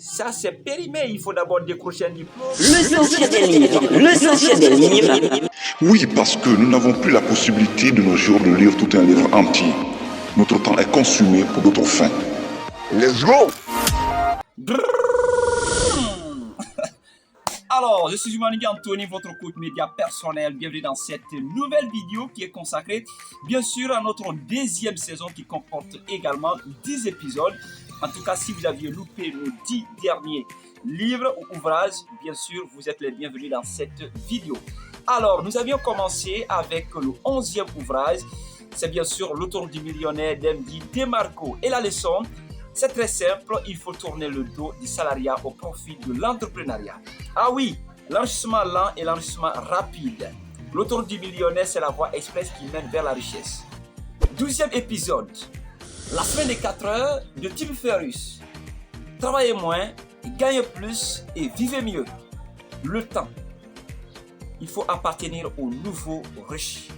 ça c'est périmé. Il faut d'abord décrocher un diplôme. L'essentiel des livres. L'essentiel des livres. Oui, parce que nous n'avons plus la possibilité de nos jours de lire tout un livre entier. Notre temps est consumé pour d'autres fins. Let's go! Alors, je suis Humanité Anthony, votre coach média personnel. Bienvenue dans cette nouvelle vidéo qui est consacrée, bien sûr, à notre deuxième saison qui comporte également 10 épisodes. En tout cas, si vous aviez loupé nos 10 derniers livres ou ouvrages, bien sûr, vous êtes les bienvenus dans cette vidéo. Alors, nous avions commencé avec le 11e ouvrage. C'est bien sûr L'auteur du millionnaire d'M.D. DeMarco. Et la leçon, c'est très simple, il faut tourner le dos du salariat au profit de l'entrepreneuriat. Ah oui, l'enrichissement lent et l'enrichissement rapide. L'auteur du millionnaire, c'est la voie express qui mène vers la richesse. 12e épisode, la semaine des 4 heures de Tim Ferriss. Travaillez moins, gagnez plus et vivez mieux. Le temps. Il faut appartenir aux nouveaux riches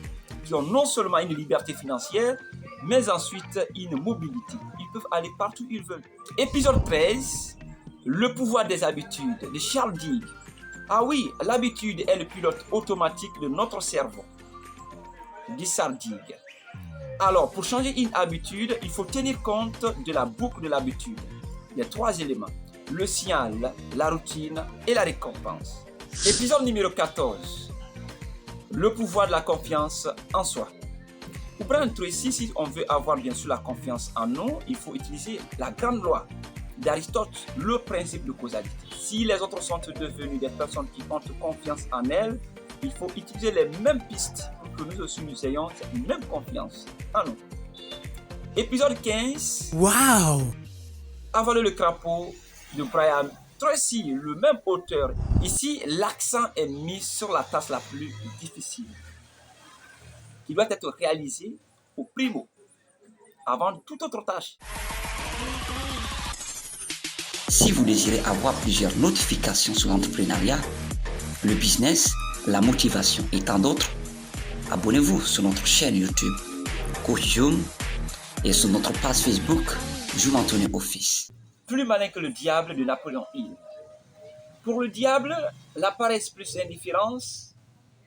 qui ont non seulement une liberté financière, mais ensuite une mobilité. Ils peuvent aller partout où ils veulent. Épisode 13, le pouvoir des habitudes de Charles Duhigg. Ah oui, l'habitude est le pilote automatique de notre cerveau, dit Charles Duhigg. Alors, pour changer une habitude, il faut tenir compte de la boucle de l'habitude. Les 3 éléments, le signal, la routine et la récompense. Épisode numéro 14, le pouvoir de la confiance en soi. Pour prendre un truc ici, si on veut avoir bien sûr la confiance en nous, il faut utiliser la grande loi d'Aristote, le principe de causalité. Si les autres sont devenus des personnes qui ont confiance en elles, il faut utiliser les mêmes pistes pour que nous aussi nous ayons cette même confiance en nous. Épisode 15. Wow! Avaler le crapaud de Brian Tracy, le même auteur. Ici, l'accent est mis sur la tâche la plus difficile, qui doit être réalisé au primo, avant toute autre tâche. Si vous désirez avoir plusieurs notifications sur l'entrepreneuriat, le business, la motivation et tant d'autres, abonnez-vous sur notre chaîne YouTube Coach Zoom et sur notre page Facebook Zoom Anthony Office. Plus malin que le diable de Napoléon Hill. Pour le diable, la paresse plus indifférence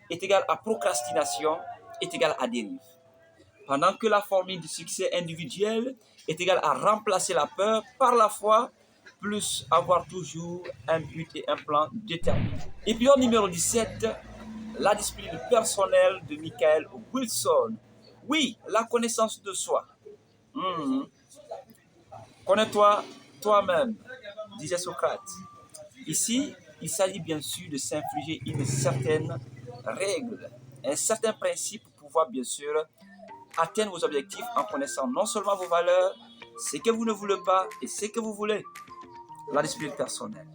est égale à procrastination, est égale à dérive. Pendant que la formule du succès individuel est égale à remplacer la peur par la foi, plus avoir toujours un but et un plan déterminé. Épisode numéro 17, la discipline personnelle de Michael Wilson. Oui, la connaissance de soi. Connais-toi toi-même, disait Socrate. Ici, il s'agit bien sûr de s'infliger une certaine règle, un certain principe pour pouvoir bien sûr atteindre vos objectifs en connaissant non seulement vos valeurs, ce que vous ne voulez pas et ce que vous voulez. La discipline personnelle.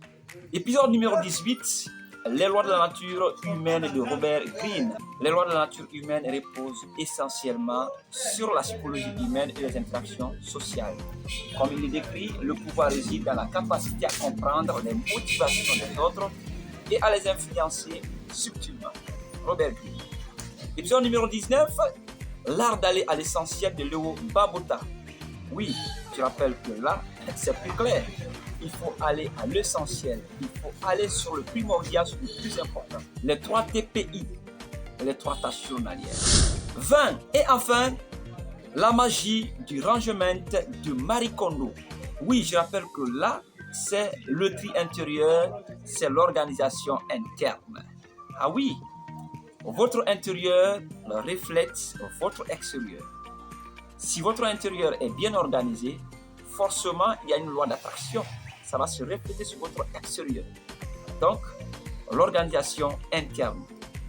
Épisode numéro 18, les lois de la nature humaine de Robert Greene. Les lois de la nature humaine reposent essentiellement sur la psychologie humaine et les interactions sociales. Comme il le décrit, le pouvoir réside dans la capacité à comprendre les motivations des autres et à les influencer subtilement. Robert Greene. Épisode numéro 19, l'art d'aller à l'essentiel de Leo Babauta. Oui, je rappelle que là, c'est plus clair. Il faut aller à l'essentiel. Il faut aller sur le primordial, sur le plus important. Les 3 TPI, les 3 tâches journalières. 20. Et enfin, la magie du rangement de Marie Kondo. Oui, je rappelle que là, c'est le tri intérieur, c'est l'organisation interne. Ah oui, votre intérieur reflète votre extérieur. Si votre intérieur est bien organisé, forcément, il y a une loi d'attraction. Ça va se refléter sur votre extérieur. Donc, l'organisation interne,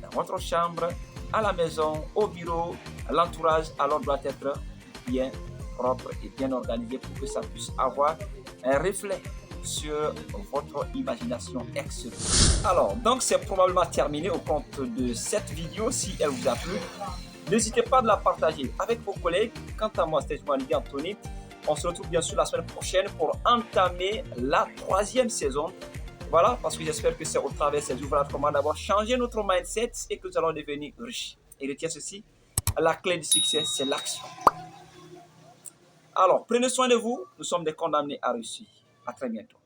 dans votre chambre, à la maison, au bureau, l'entourage, alors doit être bien propre et bien organisé pour que ça puisse avoir un reflet sur votre imagination extérieure. Alors, donc c'est probablement terminé au compte de cette vidéo. Si elle vous a plu, n'hésitez pas à la partager avec vos collègues. Quant à moi, c'était Humanité Anthony. On se retrouve bien sûr la semaine prochaine pour entamer la 3e saison. Voilà, parce que j'espère que c'est au travers de ces ouvrages comment d'avoir changé notre mindset et que nous allons devenir riches. Et retiens ceci, la clé du succès, c'est l'action. Alors, prenez soin de vous. Nous sommes des condamnés à réussir. À très bientôt.